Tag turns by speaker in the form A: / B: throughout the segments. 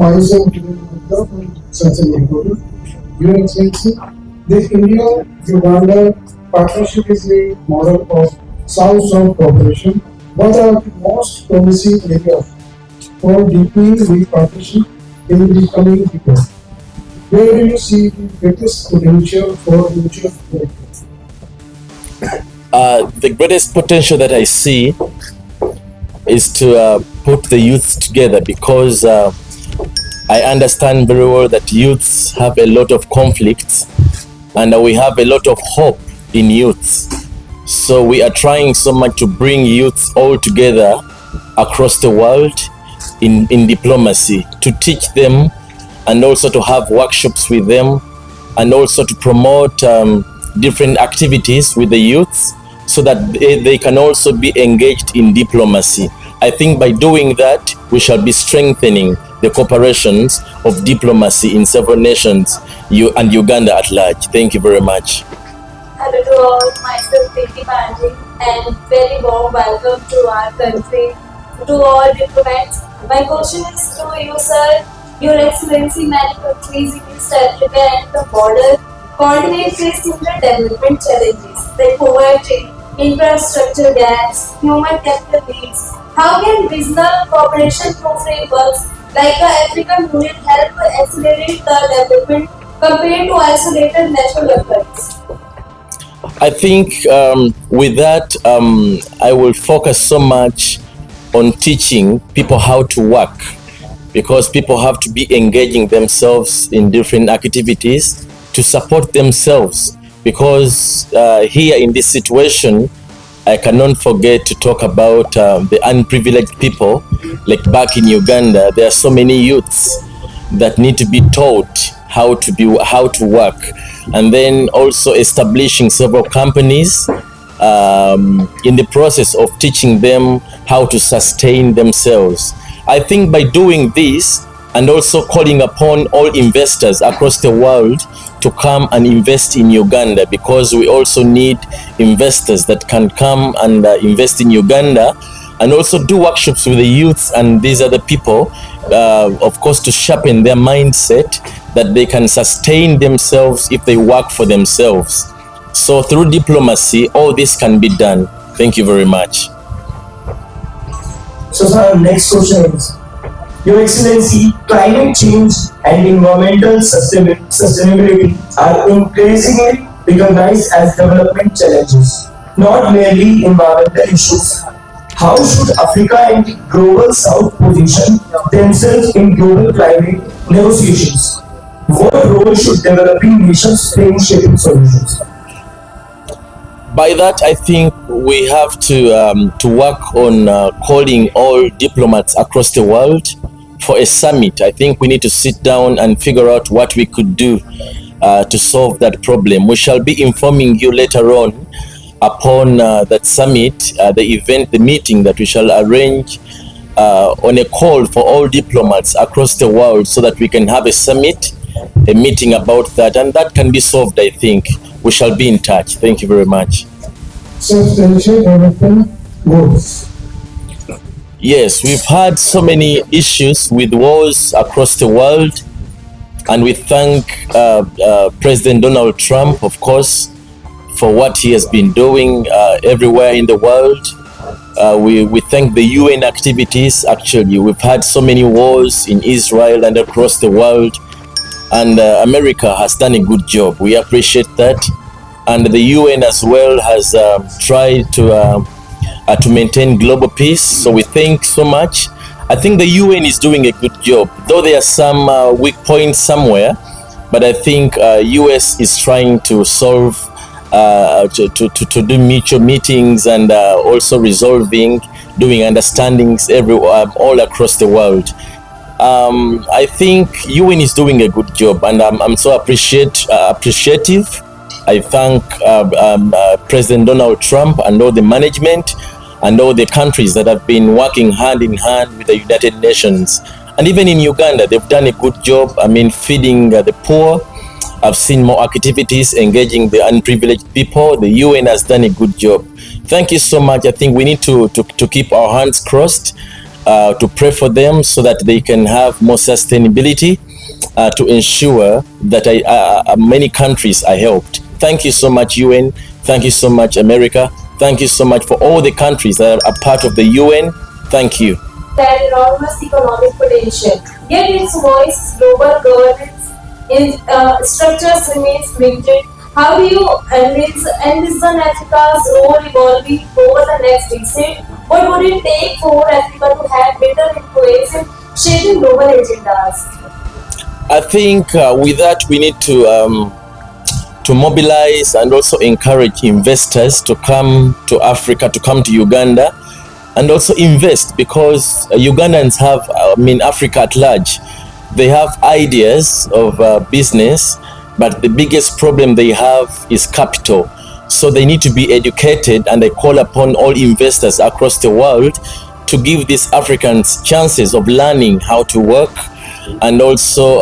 A: horizon to development sustainable. Your Excellency, the India-Uganda partnership is a model of South-South cooperation. What are the most promising areas for deepening the partnership in the coming decade? Where do you see the greatest potential for mutual benefit?
B: The greatest potential that I see is to put the youths together, because I understand very well that youths have a lot of conflicts and we have a lot of hope in youths. So we are trying so much to bring youths all together across the world in diplomacy, to teach them and also to have workshops with them, and also to promote different activities with the youths so that they can also be engaged in diplomacy. I think by doing that, we shall be strengthening the cooperations of diplomacy in several nations and Uganda at large. Thank you very much.
C: Hello to all, myself Viksit Bharat, and very warm welcome to our country, to all diplomats. My question is to you, sir. Your Excellency, many countries in East Africa and the border continent face similar development challenges like poverty, infrastructure gaps, human capital needs. How can regional cooperation through frameworks like the African Union help accelerate the development compared to isolated natural efforts?
B: I think with that, I will focus so much on teaching people how to work, because people have to be engaging themselves in different activities to support themselves. Because here in this situation, I cannot forget to talk about the unprivileged people. Like back in Uganda, there are so many youths that need to be taught how to work, and then also establishing several companies in the process of teaching them how to sustain themselves. I think by doing this, and also calling upon all investors across the world to come and invest in Uganda, because we also need investors that can come and invest in Uganda, and also do workshops with the youths and these other people, of course, to sharpen their mindset that they can sustain themselves if they work for themselves. So through diplomacy, all this can be done. Thank you very much.
D: So sir, next question is, Your Excellency, climate change and environmental sustainability are increasingly recognized as development challenges, not merely environmental issues. How should Africa and Global South position themselves in global climate negotiations? What role should developing nations play in shaping solutions?
B: By that, I think we have to work on calling all diplomats across the world for a summit. I think we need to sit down and figure out what we could do to solve that problem. We shall be informing you later on upon that summit, the event, the meeting that we shall arrange on a call for all diplomats across the world, so that we can have a summit, a meeting about that, and that can be solved, I think. We shall be in touch. Thank you very much.
A: Substantial development goals.
B: Yes, we've had so many issues with wars across the world, and we thank President Donald Trump, of course, for what he has been doing everywhere in the world. We thank the UN activities. Actually, we've had so many wars in Israel and across the world, and America has done a good job. We appreciate that, and the UN as well has tried to maintain global peace. So we thank so much. I think the UN is doing a good job, though there are some weak points somewhere, but I think US is trying to solve, to do mutual meetings, and also doing understandings all across the world. I think UN is doing a good job, and I'm so appreciative. I thank President Donald Trump and all the management and all the countries that have been working hand in hand with the United Nations. And even in Uganda, they've done a good job. I mean, feeding the poor. I've seen more activities engaging the unprivileged people. The UN has done a good job. Thank you so much. I think we need to keep our hands crossed to pray for them so that they can have more sustainability to ensure that many countries are helped. Thank you so much, UN. Thank you so much, America. Thank you so much for all the countries that are part of the UN. Thank you.
C: That enormous economic potential, yet its voice, global governance, in structures remains limited. How do you envision Africa's role evolving over the next decade? What would it take for Africa to have greater influence in shaping global agendas?
B: I think with that we need to mobilize and also encourage investors to come to Africa, to come to Uganda, and also invest, because Ugandans have, Africa at large, they have ideas of business, but the biggest problem they have is capital. So they need to be educated, and I call upon all investors across the world to give these Africans chances of learning how to work, and also,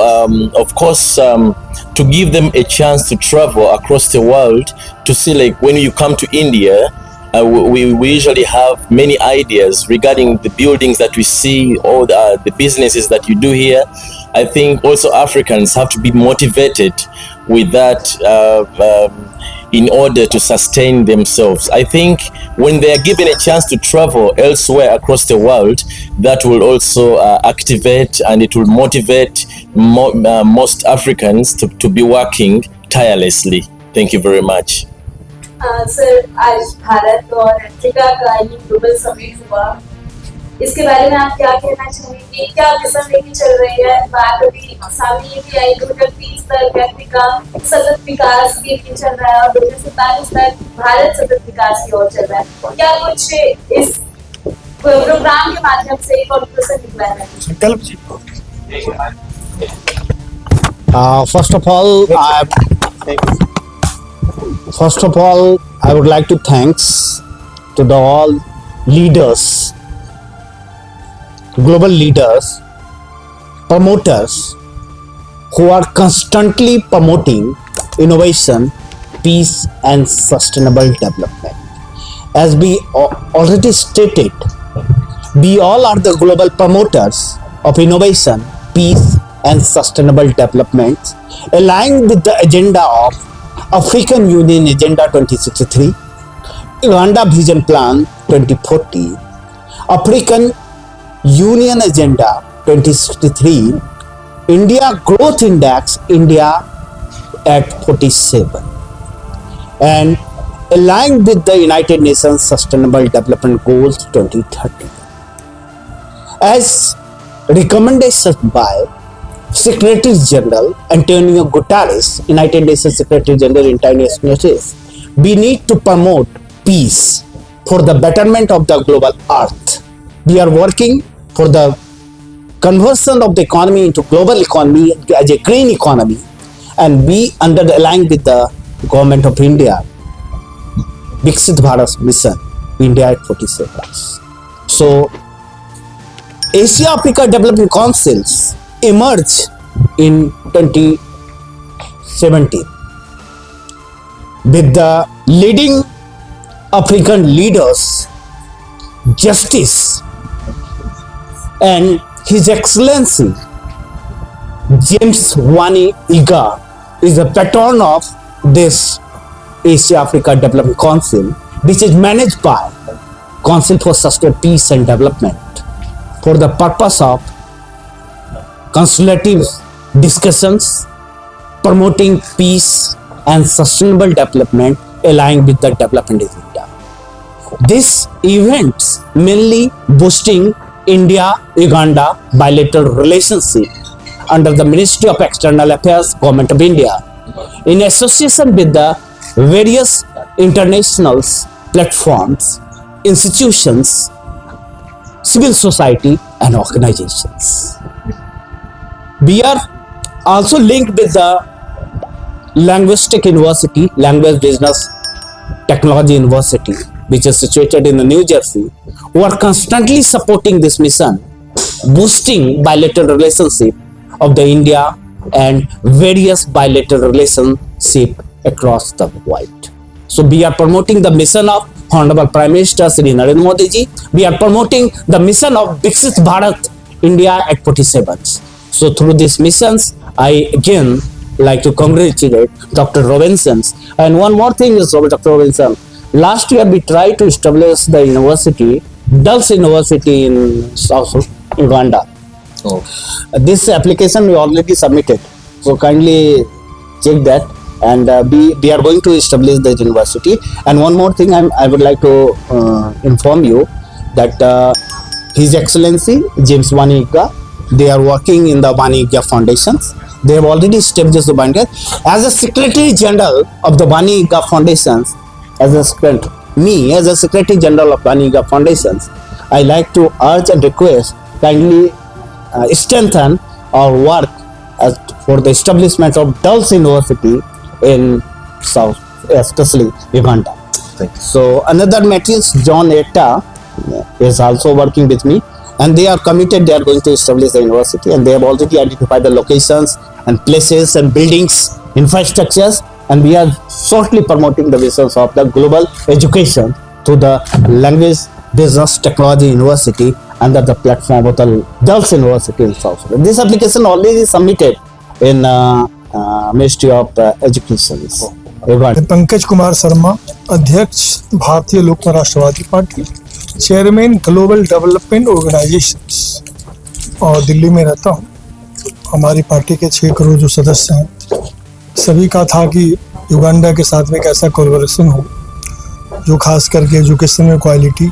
B: of course, to give them a chance to travel across the world to see, like, when you come to India, we usually have many ideas regarding the buildings that we see, all the businesses that you do here. I think also Africans have to be motivated with that in order to sustain themselves. I think when they are given a chance to travel elsewhere across the world, that will also activate, and it will motivate most Africans to be working tirelessly. Thank you very much.
C: Sir, आज भारत और Africa का ये global summit हुआ, इसके बारे में आप क्या कहना चाहेंगे? क्या मिशन लेके चल रही है? बात अभी सामने ये भी आई 2030 तक अफ्रीका सतत विकास के लिए चल रहा है और 2047 तक भारत सतत विकास की ओर चल रहा है। क्या कुछ इस प्रोग्राम के माध्यम से कंक्लूजन निकला है?
E: First of all, I would like to thanks to the all leaders, global leaders, promoters who are constantly promoting innovation, peace and sustainable development. As we already stated, we all are the global promoters of innovation, peace and sustainable development, aligned with the agenda of African Union Agenda 2063, Uganda Vision Plan 2040, African Union Agenda 2063, India Growth Index, India at 47, and aligned with the United Nations Sustainable Development Goals 2030. As recommendations by Secretary General Antonio Guterres, United Nations Secretary General International Affairs, we need to promote peace for the betterment of the global earth. We are working for the conversion of the economy into global economy as a green economy, and we aligned with the government of India, Viksit Bharat mission, India at 47. So, Asia-Africa Development Councils emerged in 2017 with the leading African leaders, Justice and His Excellency James Wani Iga is the patron of this Asia-Africa Development Council, which is managed by Council for Sustainable Peace and Development for the purpose of consultative discussions, promoting peace and sustainable development aligned with the development agenda. These events mainly boosting India-Uganda bilateral relationship under the Ministry of External Affairs, Government of India, in association with the various international platforms, institutions, civil society and organizations. We are also linked with the Linguistic University, Language Business Technology University, which is situated in New Jersey, who are constantly supporting this mission, boosting bilateral relationship of the India and various bilateral relationship across the world. So we are promoting the mission of Honorable Prime Minister Shri Narendra Modi ji, we are promoting the mission of Viksit Bharat India at 47. So through these missions, I again like to congratulate Dr. Robinson. And one more thing is Dr. Robinson. Last year we tried to establish the university, Dulles University in South Uganda.
B: Oh.
E: This application we already submitted. So kindly check that. And we are going to establish the university. And one more thing I would like to inform you that His Excellency James Wanigga, they are working in the Wanigga Foundations. They have already established the Wanigga. As a Secretary General of the Wanigga Foundations, as a Secretary General of Wanigga Foundations, I like to urge and request kindly strengthen our work for the establishment of Dulles University in South, especially Uganda. So another materials, John Etta is also working with me, and they are committed. They are going to establish the university, and they have already identified the locations and places and buildings, infrastructures, and we are shortly promoting the visions of the global education to the language, business, technology university under the platform of the Dulles University in South Sudan. This application already submitted in Ministry of Education.
F: Pankaj Kumar Sharma, अध्यक्ष Bharatiya Lok Rashtravadi party, chairman global development organisations, और दिल्ली में रहता हूँ। हमारी party के 6 करोड़ जो सदस्य हैं, सभी का था कि युगांडा के साथ में एक ऐसा कोलैबोरेशन हो जो खास करके एजुकेशन में क्वालिटी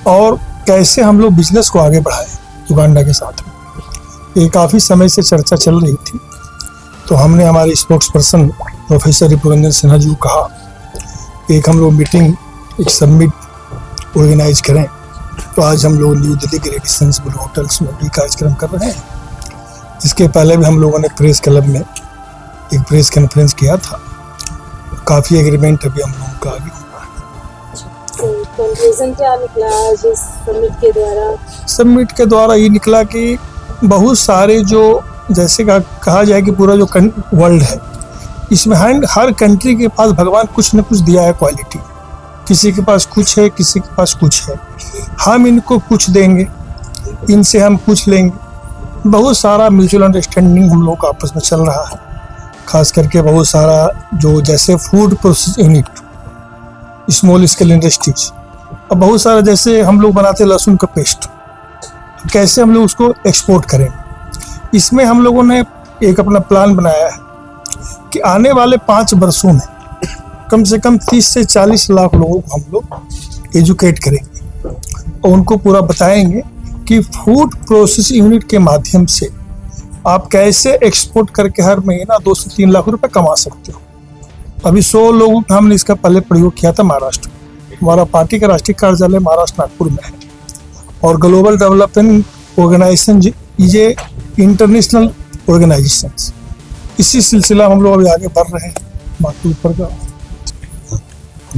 F: और कैसे हम लोग बिजनेस को आगे बढ़ाएं युगांडा के साथ में। ये काफ़ी समय से चर्चा चल रही थी, तो हमने हमारे स्पोक्स पर्सन प्रोफेसर रिपु रंजन सिन्हा जी को कहा एक हम लोग मीटिंग, एक सबमिट ऑर्गेनाइज करें। तो आज हम लोग न्यू दिल्ली के रेडिसन ब्लू होटल्स में भी कार्यक्रम कर रहे हैं। इसके पहले भी हम लोगों ने प्रेस क्लब में एक प्रेस कॉन्फ्रेंस किया था। काफ़ी एग्रीमेंट अभी हम लोगों का आगे हुआ है।
C: कंक्लूजन क्या निकला आज इस समिट के द्वारा?
F: समिट के द्वारा ये निकला कि बहुत सारे जो जैसे कहा जाए कि पूरा जो वर्ल्ड है, इसमें हर कंट्री के पास भगवान कुछ न कुछ दिया है क्वालिटी। किसी के पास कुछ है, किसी के पास कुछ है। हम इनको कुछ देंगे, इनसे हम कुछ लेंगे। बहुत सारा म्यूचुअल अंडरस्टैंडिंग हम लोग का आपस में चल रहा है। खास करके बहुत सारा जो जैसे food process unit, small scale industries, अब बहुत सारा जैसे हम लोग बनाते हैं लहसुन का पेस्ट, कैसे हम लोग उसको एक्सपोर्ट करेंगे। इसमें हम लोगों ने एक अपना प्लान बनाया है कि आने वाले 5 वर्षों में कम से कम 30 से 40 लाख लोगों को हम लोग एजुकेट करेंगे और उनको पूरा बताएंगे कि फूड प्रोसेस यूनिट के माध्यम से आप कैसे एक्सपोर्ट करके हर महीना 2 से 3 लाख रुपए कमा सकते हो। अभी 100 लोगों का हमने इसका पहले प्रयोग किया था महाराष्ट्र में। हमारा पार्टी का राष्ट्रीय कार्यालय महाराष्ट्र नागपुर में है और ग्लोबल डेवलपमेंट ऑर्गेनाइजेशन ये इंटरनेशनल ऑर्गेनाइजेशन, इसी सिलसिला हम लोग अभी आगे बढ़ रहे हैं। बाकी ऊपर का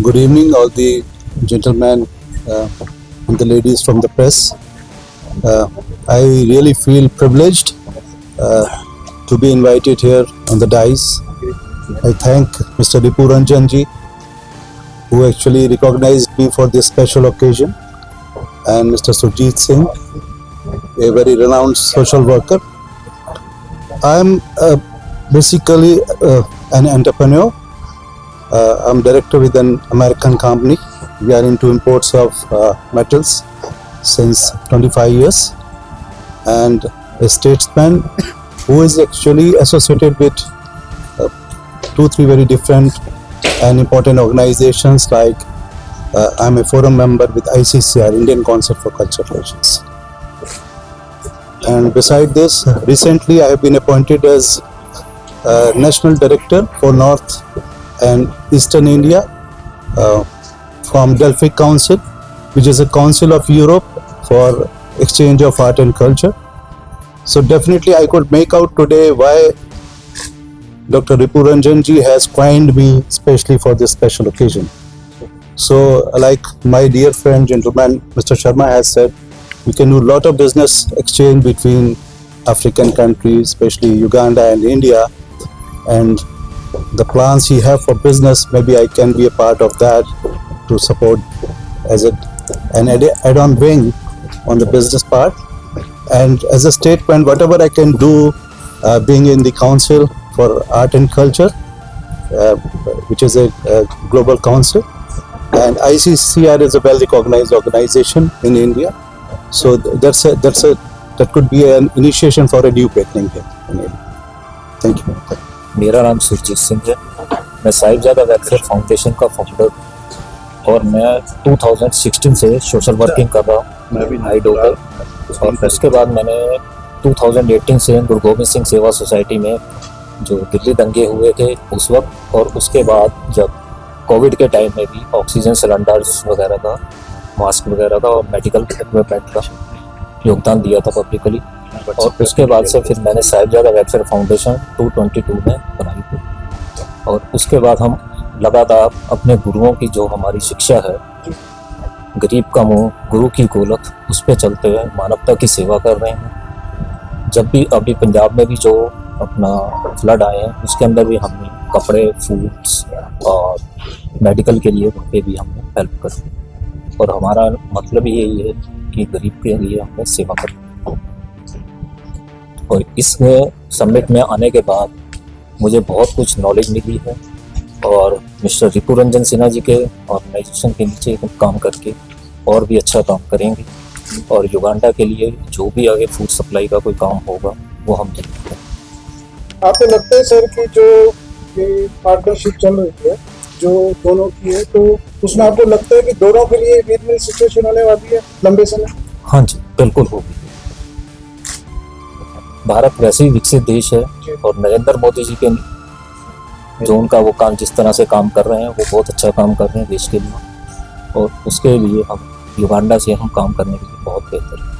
G: Good evening, all the gentlemen and the ladies from the press. I really feel privileged to be invited here on the dais. I thank Mr. Ripu Ranjan ji, who actually recognized me for this special occasion, and Mr. Surjit Singh, a very renowned social worker. I am basically an entrepreneur. I'm director with an American company. We are into imports of metals since 25 years, and a statesman who is actually associated with 2-3 very different and important organizations like I'm a forum member with ICCR, Indian Council for Cultural Relations. And beside this, recently I have been appointed as National Director for North and Eastern India from Delphic Council, which is a council of Europe for exchange of art and culture. So definitely I could make out today why Dr. Ripu Ranjan ji has coined me especially for this special occasion. So like my dear friend gentleman Mr. Sharma has said, we can do a lot of business exchange between African countries, especially Uganda and India, and the plans he have for business, maybe I can be a part of that. to support as an add-on wing on the business part. And as a statement, whatever I can do, being in the Council for Art and Culture, which is a global council, and ICCR is a well-recognized organization in India. So that could be an initiation for a new beginning here in India. Thank you.
H: मेरा नाम सुरजीत सिंह है। मैं Sahibzada welfare foundation का founder और मैं 2016 से social working कर रहा हूँ हाई डोकर। और उसके बाद मैंने 2018 से गुरु गोविंद सिंह सेवा सोसाइटी में जो दिल्ली दंगे हुए थे उस वक्त, और उसके बाद जब कोविड के टाइम में भी ऑक्सीजन सिलेंडर्स वगैरह का, मास्क वगैरह का और मेडिकल इक्विपमेंट का योगदान दिया था पब्लिकली। और उसके बाद से फिर मैंने साहिबजादा वेलफेयर फाउंडेशन 222 में बनाई थी। और उसके बाद हम लगातार अपने गुरुओं की जो हमारी शिक्षा है, गरीब का मुंह गुरु की गोलक, उस पर चलते हुए मानवता की सेवा कर रहे हैं। जब भी अभी पंजाब में भी जो अपना फ्लड आए हैं उसके अंदर भी हमने कपड़े, फूड्स और मेडिकल के लिए वहाँ पे भी हमने हेल्प करी। और हमारा मतलब यही है कि गरीब के लिए हमने सेवा करी। और इसमें समिट में आने के बाद मुझे बहुत कुछ नॉलेज मिली है और मिस्टर रिपु रंजन सिन्हा जी के ऑर्गेनाइजेशन के नीचे काम करके और भी अच्छा काम करेंगे। और युगांडा के लिए जो भी आगे फूड सप्लाई का कोई काम होगा वो हम देखेंगे।
A: आपको लगता है सर कि जो ये पार्टनरशिप चल रही है जो दोनों की है, तो उसमें आपको लगता है कि दोनों के लिए विन विन सिचुएशन होने वाली है लंबे समय?
H: हाँ जी, बिल्कुल होगी। भारत वैसे ही विकसित देश है और नरेंद्र मोदी जी के जो उनका वो काम जिस तरह से काम कर रहे हैं वो बहुत अच्छा काम कर रहे हैं देश के लिए, और उसके लिए हम युगांडा से हम काम करने के लिए बहुत बेहतर है।